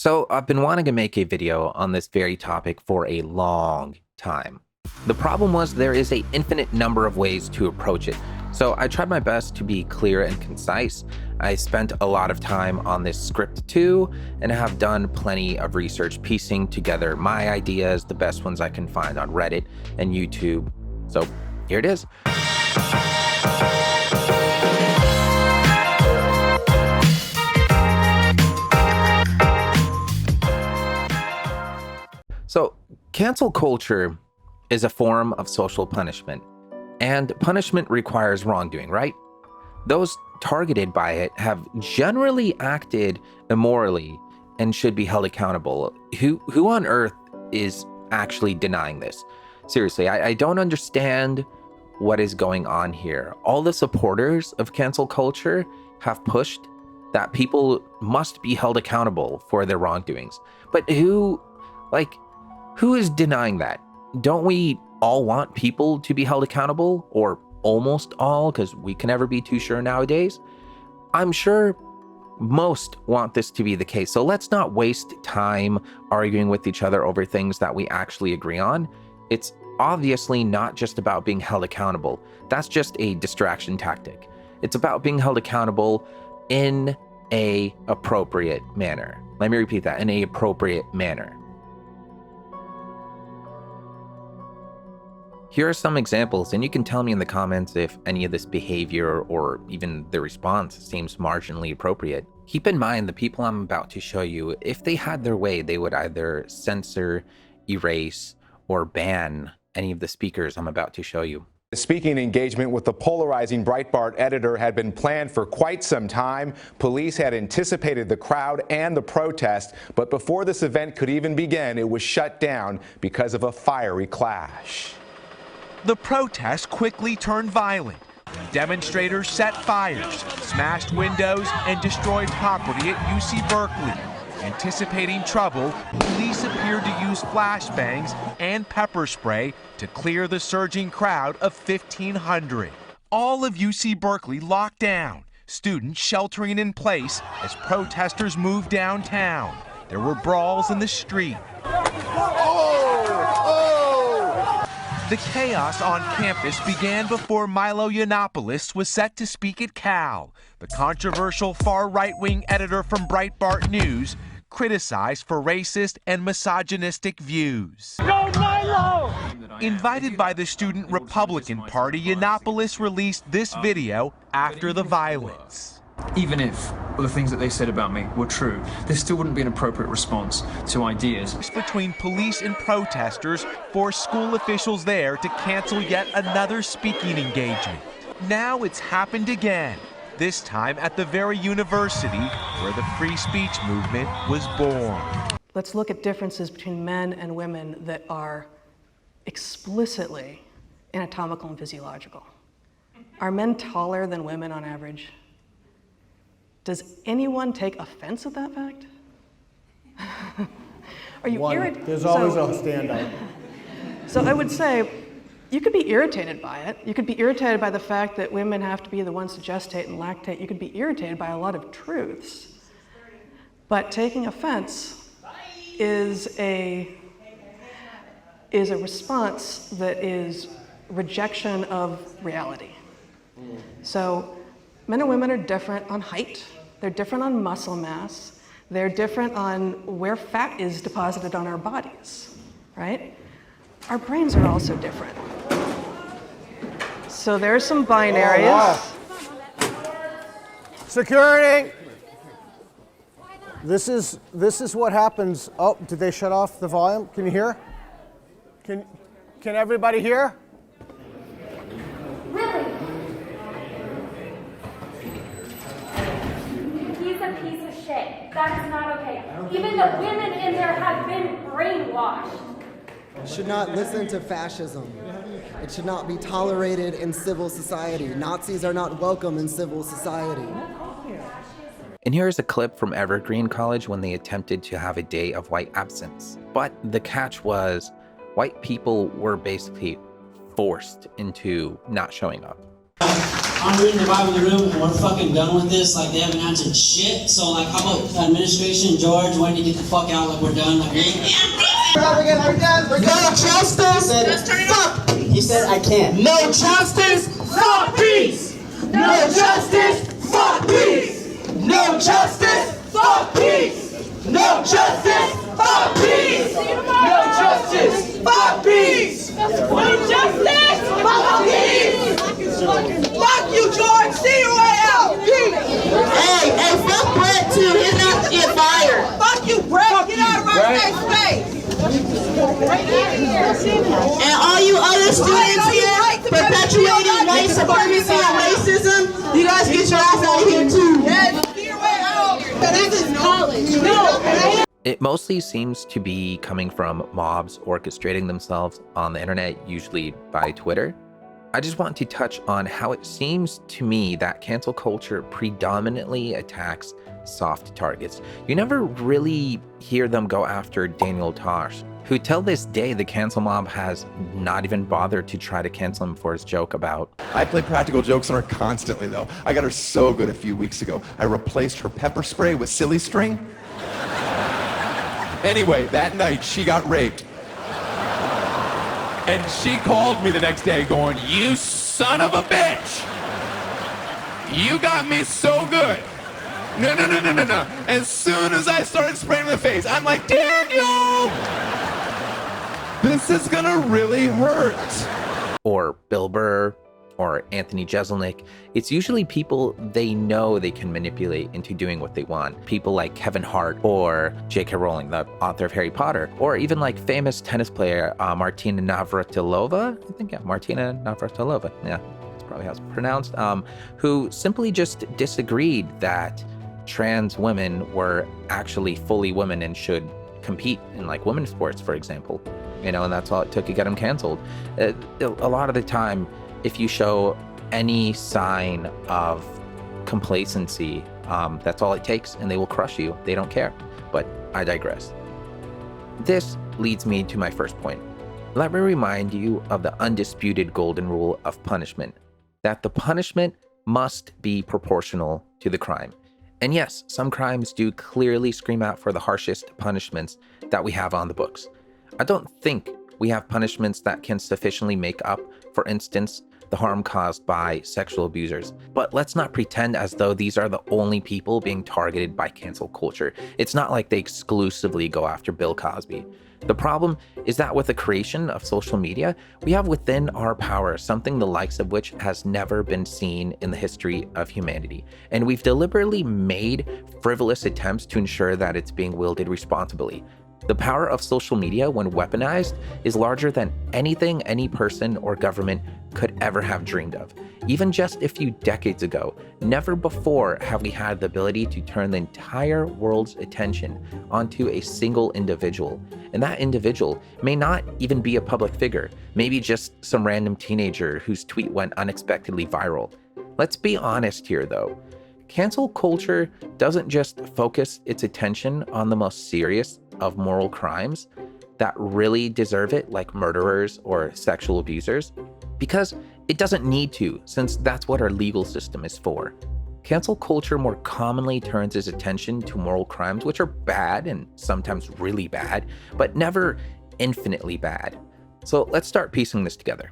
So I've been wanting to make a video on this very topic for a long time. The problem was there is an infinite number of ways to approach it. So I tried my best to be clear and concise. I spent a lot of time on this script too, and have done plenty of research piecing together my ideas, the best ones I can find on Reddit and YouTube. So here it is. So, cancel culture is a form of social punishment, and punishment requires wrongdoing, right? Those targeted by it have generally acted immorally and should be held accountable. Who on earth is actually denying this? Seriously, I don't understand what is going on here. All the supporters of cancel culture have pushed that people must be held accountable for their wrongdoings. But who is denying that? Don't we all want people to be held accountable? Or almost all, because we can never be too sure nowadays. I'm sure most want this to be the case. So let's not waste time arguing with each other over things that we actually agree on. It's obviously not just about being held accountable. That's just a distraction tactic. It's about being held accountable in an appropriate manner. Let me repeat that, in an appropriate manner. Here are some examples, and you can tell me in the comments if any of this behavior or even the response seems marginally appropriate. Keep in mind the people I'm about to show you, if they had their way, they would either censor, erase, or ban any of the speakers I'm about to show you. The speaking engagement with the polarizing Breitbart editor had been planned for quite some time. Police had anticipated the crowd and the protest, but before this event could even begin, it was shut down because of a fiery clash. The protest quickly turned violent. Demonstrators set fires, smashed windows, and destroyed property at UC Berkeley. Anticipating trouble, police appeared to use flashbangs and pepper spray to clear the surging crowd of 1,500. All of UC Berkeley locked down, students sheltering in place as protesters moved downtown. There were brawls in the street. The chaos on campus began before Milo Yiannopoulos was set to speak at Cal. The controversial far right-wing editor from Breitbart News criticized for racist and misogynistic views. Go Milo! Invited by the Student Republican Party, Yiannopoulos released this video after the violence. Even if the things that they said about me were true, there still wouldn't be an appropriate response to ideas. Between police and protesters forced school officials there to cancel yet another speaking engagement. Now it's happened again, this time at the very university where the free speech movement was born. Let's look at differences between men and women that are explicitly anatomical and physiological. Are men taller than women on average? Does anyone take offense at that fact? Are you irritated? There's always a standout. So I would say you could be irritated by it. You could be irritated by the fact that women have to be the ones to gestate and lactate. You could be irritated by a lot of truths. But taking offense is a response that is rejection of reality. So men and women are different on height, they're different on muscle mass, they're different on where fat is deposited on our bodies, right? Our brains are also different. So there's some binaries. Oh, wow. Security! This is what happens. Oh, did they shut off the volume? Can you hear? Can everybody hear? Piece of shit. That is not okay. Even the women in there have been brainwashed. Should not listen to fascism. It should not be tolerated in civil society. Nazis are not welcome in civil society. And here's a clip from Evergreen College when they attempted to have a day of white absence. But the catch was, white people were basically forced into not showing up. I'm reading the Bible in the room and we're fucking done with this. Like, they haven't answered shit. So, like, how about administration, George, when do you get the fuck out? Like, we're done. Like, we're done. No justice. Fuck. He said, I can't. No justice. Fuck peace. No justice. Fuck peace. No justice. Fuck peace. No justice. Fuck peace. No justice. Fuck peace. No justice. Fuck peace. Fuck you, George. See your way out. Peace. Hey, fuck Brett too. He's not to get fired. Fuck you, Brett. Get out of my space. And all you other students here perpetuating white supremacy and racism, you guys get your ass out of here too. Yes, see your way out. This is college. No. It mostly seems to be coming from mobs orchestrating themselves on the internet, usually by Twitter. I just want to touch on how it seems to me that cancel culture predominantly attacks soft targets. You never really hear them go after Daniel Tosh, who till this day the cancel mob has not even bothered to try to cancel him for his joke about. I play practical jokes on her constantly though. I got her so good a few weeks ago. I replaced her pepper spray with silly string. Anyway, that night she got raped. And she called me the next day going, "You son of a bitch! You got me so good." No. As soon as I started spraying in the face, I'm like, "Daniel! This is gonna really hurt." Or Bill Burr, or Anthony Jeselnik. It's usually people they know they can manipulate into doing what they want. People like Kevin Hart or J.K. Rowling, the author of Harry Potter, or even like famous tennis player Martina Navratilova. I think, yeah, Martina Navratilova. Yeah, that's probably how it's pronounced. Who simply just disagreed that trans women were actually fully women and should compete in like women's sports, for example. You know, and that's all it took to get them canceled. A lot of the time, if you show any sign of complacency, that's all it takes, and they will crush you. They don't care. But I digress. This leads me to my first point. Let me remind you of the undisputed golden rule of punishment, that the punishment must be proportional to the crime. And yes, some crimes do clearly scream out for the harshest punishments that we have on the books. I don't think we have punishments that can sufficiently make up, for instance, the harm caused by sexual abusers. But let's not pretend as though these are the only people being targeted by cancel culture. It's not like they exclusively go after Bill Cosby. The problem is that with the creation of social media, we have within our power something the likes of which has never been seen in the history of humanity. And we've deliberately made frivolous attempts to ensure that it's being wielded responsibly. The power of social media, when weaponized, is larger than anything any person or government could ever have dreamed of. Even just a few decades ago, never before have we had the ability to turn the entire world's attention onto a single individual. And that individual may not even be a public figure, maybe just some random teenager whose tweet went unexpectedly viral. Let's be honest here though. Cancel culture doesn't just focus its attention on the most serious of moral crimes that really deserve it, like murderers or sexual abusers, because it doesn't need to, since that's what our legal system is for. Cancel culture more commonly turns its attention to moral crimes, which are bad and sometimes really bad, but never infinitely bad. So let's start piecing this together.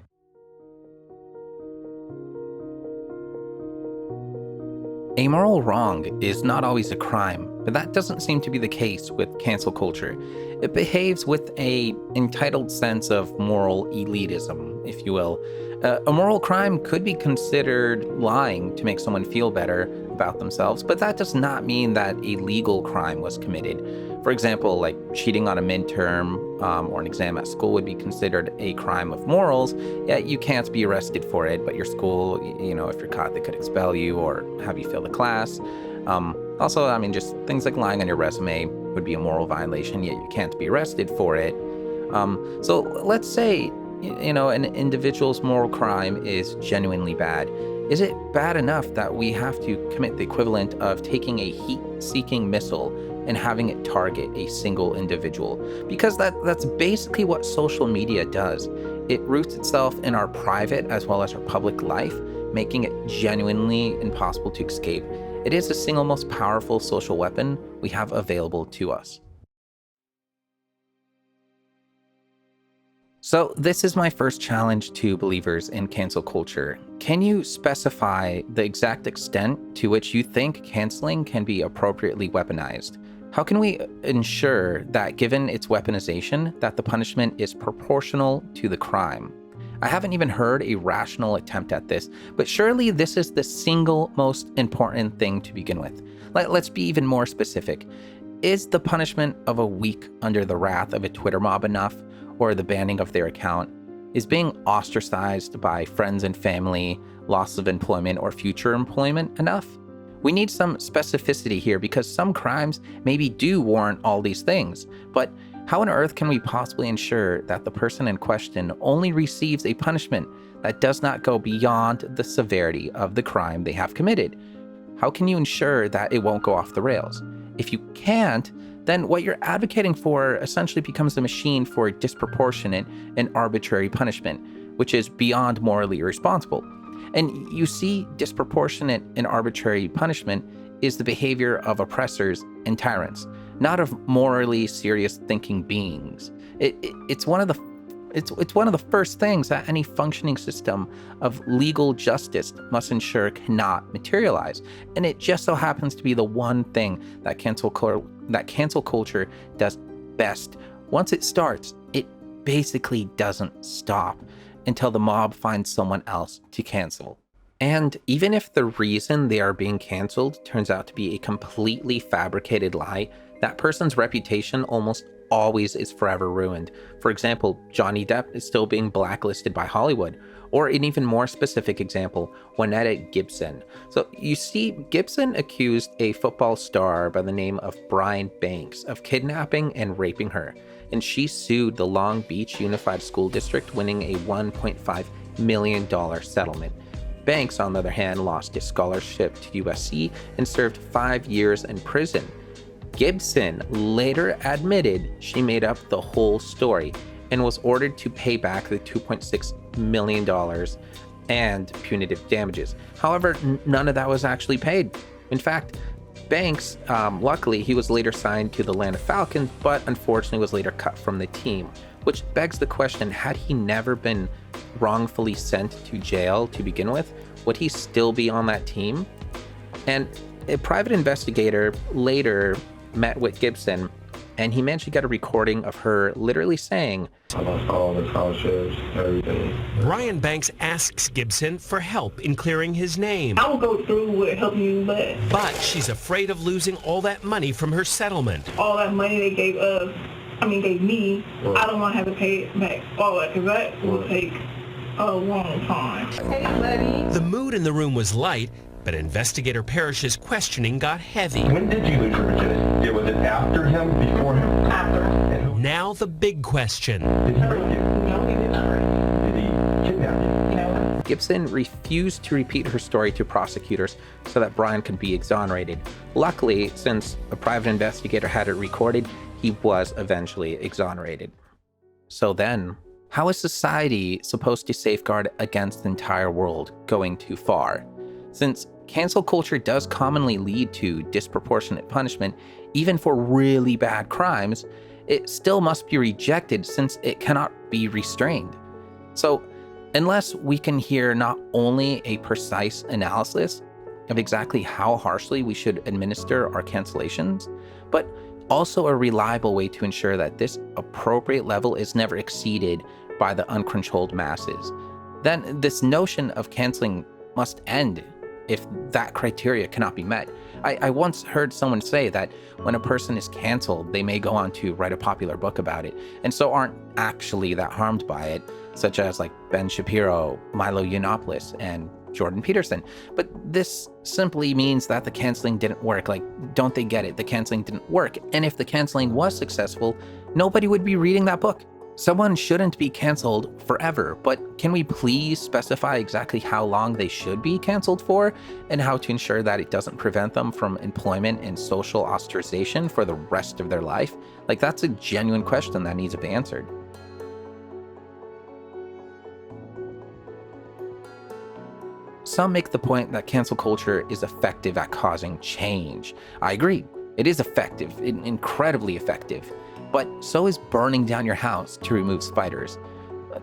A moral wrong is not always a crime, but that doesn't seem to be the case with cancel culture. It behaves with an entitled sense of moral elitism, if you will. A moral crime could be considered lying to make someone feel better about themselves, but that does not mean that a legal crime was committed. For example, like cheating on a midterm or an exam at school would be considered a crime of morals, yet you can't be arrested for it, but your school, you know, if you're caught, they could expel you or have you fail the class. Also, I mean, just things like lying on your resume would be a moral violation, yet you can't be arrested for it. So let's say, you know, an individual's moral crime is genuinely bad. Is it bad enough that we have to commit the equivalent of taking a heat-seeking missile and having it target a single individual? Because that's basically what social media does. It roots itself in our private as well as our public life, making it genuinely impossible to escape. It is the single most powerful social weapon we have available to us. So this is my first challenge to believers in cancel culture. Can you specify the exact extent to which you think canceling can be appropriately weaponized? How can we ensure that, given its weaponization, that the punishment is proportional to the crime? I haven't even heard a rational attempt at this, but surely this is the single most important thing to begin with. Let's be even more specific. Is the punishment of a week under the wrath of a Twitter mob enough, or the banning of their account? Is being ostracized by friends and family, loss of employment, or future employment enough? We need some specificity here, because some crimes maybe do warrant all these things, but how on earth can we possibly ensure that the person in question only receives a punishment that does not go beyond the severity of the crime they have committed? How can you ensure that it won't go off the rails? If you can't, then what you're advocating for essentially becomes a machine for disproportionate and arbitrary punishment, which is beyond morally irresponsible. And you see, disproportionate and arbitrary punishment is the behavior of oppressors and tyrants, not of morally serious thinking beings. It's one of the first things that any functioning system of legal justice must ensure cannot materialize. And it just so happens to be the one thing that cancel culture does best. Once it starts, it basically doesn't stop until the mob finds someone else to cancel. And even if the reason they are being canceled turns out to be a completely fabricated lie, that person's reputation almost always is forever ruined. For example, Johnny Depp is still being blacklisted by Hollywood. Or an even more specific example, Juanetta Gibson. So you see, Gibson accused a football star by the name of Brian Banks of kidnapping and raping her, and she sued the Long Beach Unified School District, winning a $1.5 million settlement. Banks, on the other hand, lost his scholarship to USC and served 5 years in prison. Gibson later admitted she made up the whole story and was ordered to pay back the $2.6 million and punitive damages. However, none of that was actually paid. In fact, Banks, luckily, he was later signed to the Atlanta Falcons, but unfortunately was later cut from the team, which begs the question, had he never been wrongfully sent to jail to begin with, would he still be on that team? And a private investigator later met with Gibson, and he managed to get a recording of her literally saying, "I lost all the scholarships, everything." Brian Banks asks Gibson for help in clearing his name. I will go through with helping you, but she's afraid of losing all that money from her settlement. All that money they gave me, I don't want to have to pay it back, all that, because that will take a long time. Hey, buddy. The mood in the room was light, but Investigator Parrish's questioning got heavy. When did you lose your virginity? Was it after him, before him? After. Now the big question. Did he rape you? No, he did not rape me. Did he kidnap you? No. Gibson refused to repeat her story to prosecutors so that Brian could be exonerated. Luckily, since a private investigator had it recorded, he was eventually exonerated. So then, how is society supposed to safeguard against the entire world going too far? Since cancel culture does commonly lead to disproportionate punishment, even for really bad crimes, it still must be rejected since it cannot be restrained. So, unless we can hear not only a precise analysis of exactly how harshly we should administer our cancellations, but also a reliable way to ensure that this appropriate level is never exceeded by the uncontrolled masses, then this notion of canceling must end if that criteria cannot be met. I once heard someone say that when a person is canceled, they may go on to write a popular book about it, and so aren't actually that harmed by it, such as like Ben Shapiro, Milo Yiannopoulos, and Jordan Peterson. But this simply means that the canceling didn't work. Like, don't they get it? The canceling didn't work. And if the canceling was successful, nobody would be reading that book. Someone shouldn't be canceled forever, but can we please specify exactly how long they should be canceled for and how to ensure that it doesn't prevent them from employment and social ostracization for the rest of their life? Like, that's a genuine question that needs to be answered. some make the point that cancel culture is effective at causing change. I agree. It is effective, incredibly effective. But so is burning down your house to remove spiders.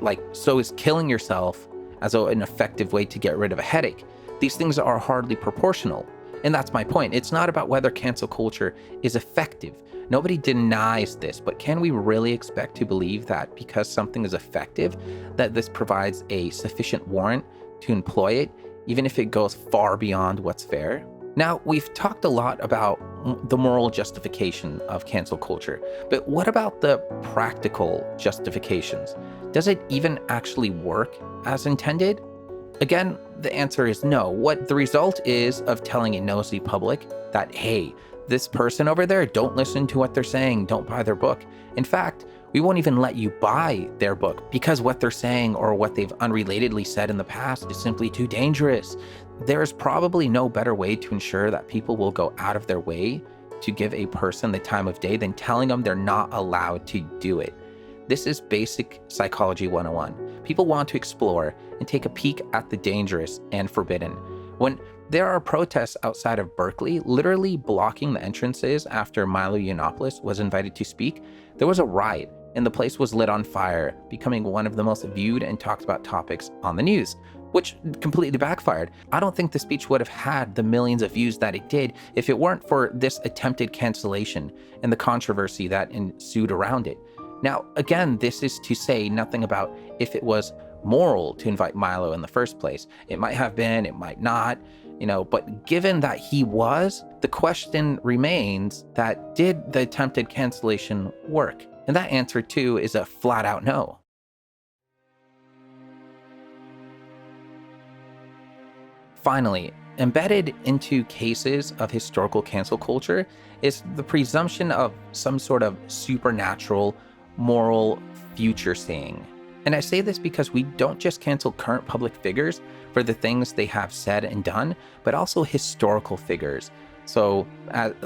Like, so is killing yourself as an effective way to get rid of a headache. These things are hardly proportional. And that's my point. It's not about whether cancel culture is effective. Nobody denies this, but can we really expect to believe that because something is effective, that this provides a sufficient warrant to employ it, even if it goes far beyond what's fair? Now, we've talked a lot about the moral justification of cancel culture, but what about the practical justifications? Does it even actually work as intended? Again, the answer is no. What the result is of telling a nosy public that, hey, this person over there, don't listen to what they're saying, don't buy their book. In fact, we won't even let you buy their book because what they're saying or what they've unrelatedly said in the past is simply too dangerous. There is probably no better way to ensure that people will go out of their way to give a person the time of day than telling them they're not allowed to do it. This is basic psychology 101. People want to explore and take a peek at the dangerous and forbidden. When there are protests outside of Berkeley, literally blocking the entrances after Milo Yiannopoulos was invited to speak, there was a riot and the place was lit on fire, becoming one of the most viewed and talked about topics on the news, which completely backfired. I don't think the speech would have had the millions of views that it did if it weren't for this attempted cancellation and the controversy that ensued around it. Now, again, this is to say nothing about if it was moral to invite Milo in the first place. It might have been, it might not, but given that he was, the question remains that did the attempted cancellation work? And that answer too is a flat out no. Finally, embedded into cases of historical cancel culture is the presumption of some sort of supernatural, moral future saying. And I say this because we don't just cancel current public figures for the things they have said and done, but also historical figures. So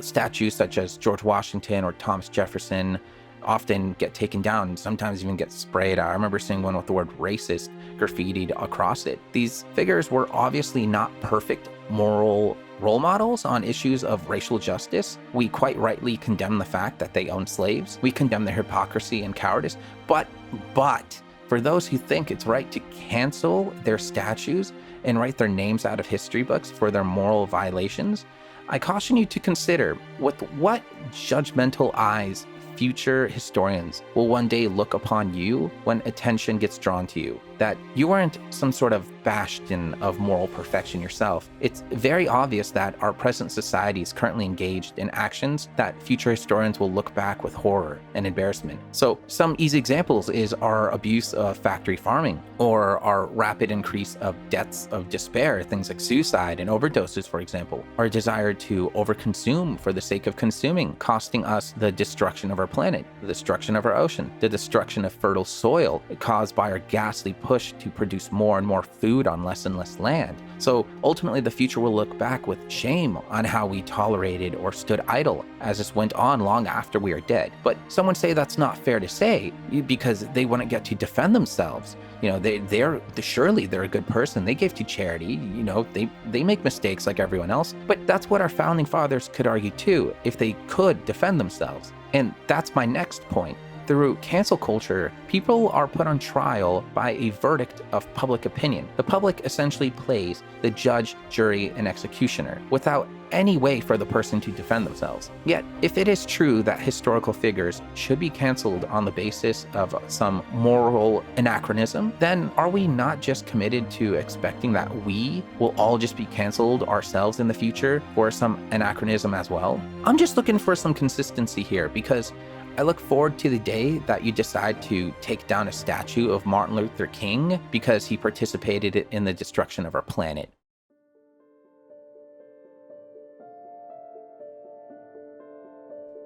statues such as George Washington or Thomas Jefferson often get taken down and sometimes even get sprayed. I remember seeing one with the word racist graffitied across it. These figures were obviously not perfect moral role models on issues of racial justice. We quite rightly condemn the fact that they owned slaves. We condemn their hypocrisy and cowardice. But for those who think it's right to cancel their statues and write their names out of history books for their moral violations, I caution you to consider with what judgmental eyes future historians will one day look upon you when attention gets drawn to you, that you aren't some sort of bastion of moral perfection yourself. It's very obvious that our present society is currently engaged in actions that future historians will look back with horror and embarrassment. So some easy examples is our abuse of factory farming, or our rapid increase of deaths of despair, things like suicide and overdoses, for example, our desire to overconsume for the sake of consuming, costing us the destruction of our planet, the destruction of our ocean, the destruction of fertile soil caused by our ghastly push to produce more and more food on less and less land. So ultimately the future will look back with shame on how we tolerated or stood idle as this went on long after we are dead. But someone say that's not fair to say because they wouldn't get to defend themselves. Surely they're a good person. They gave to charity, they make mistakes like everyone else. But that's what our founding fathers could argue too, if they could defend themselves. And that's my next point. Through cancel culture, people are put on trial by a verdict of public opinion. The public essentially plays the judge, jury, and executioner without any way for the person to defend themselves. Yet, if it is true that historical figures should be canceled on the basis of some moral anachronism, then are we not just committed to expecting that we will all just be canceled ourselves in the future for some anachronism as well? I'm just looking for some consistency here because I look forward to the day that you decide to take down a statue of Martin Luther King because he participated in the destruction of our planet.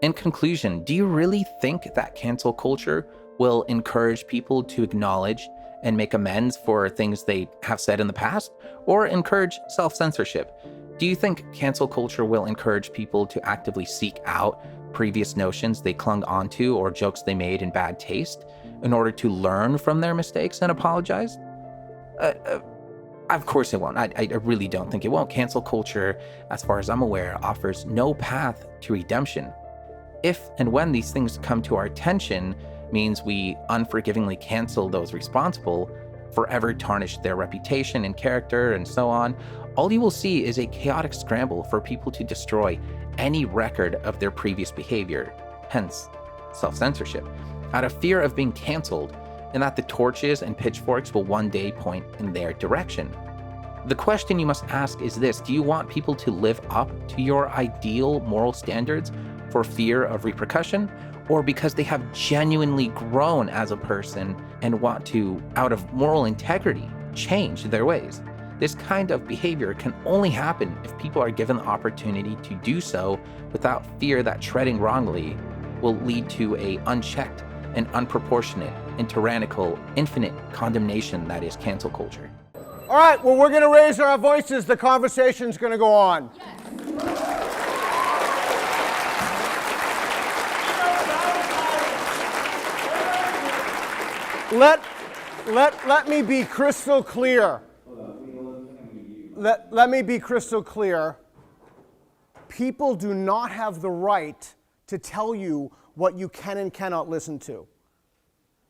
In conclusion, do you really think that cancel culture will encourage people to acknowledge and make amends for things they have said in the past, or encourage self-censorship? Do you think cancel culture will encourage people to actively seek out previous notions they clung onto or jokes they made in bad taste in order to learn from their mistakes and apologize? Of course it won't. I really don't think it won't. Cancel culture, as far as I'm aware, offers no path to redemption. If and when these things come to our attention, means we unforgivingly cancel those responsible, forever tarnish their reputation and character, and so on, all you will see is a chaotic scramble for people to destroy any record of their previous behavior, hence self-censorship, out of fear of being canceled, and that the torches and pitchforks will one day point in their direction. The question you must ask is this: do you want people to live up to your ideal moral standards for fear of repercussion, or because they have genuinely grown as a person and want to, out of moral integrity, change their ways? This kind of behavior can only happen if people are given the opportunity to do so without fear that treading wrongly will lead to an unchecked and unproportionate and tyrannical infinite condemnation that is cancel culture. All right, well, we're going to raise our voices. The conversation's going to go on. Let me be crystal clear. Let me be crystal clear. People do not have the right to tell you what you can and cannot listen to.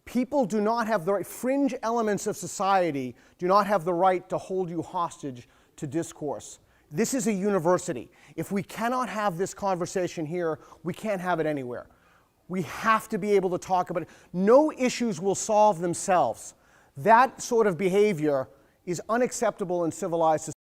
People do not have the right, fringe elements of society do not have the right to hold you hostage to discourse. This is a university. If we cannot have this conversation here, we can't have it anywhere. We have to be able to talk about it. No issues will solve themselves. That sort of behavior is unacceptable in civilized society.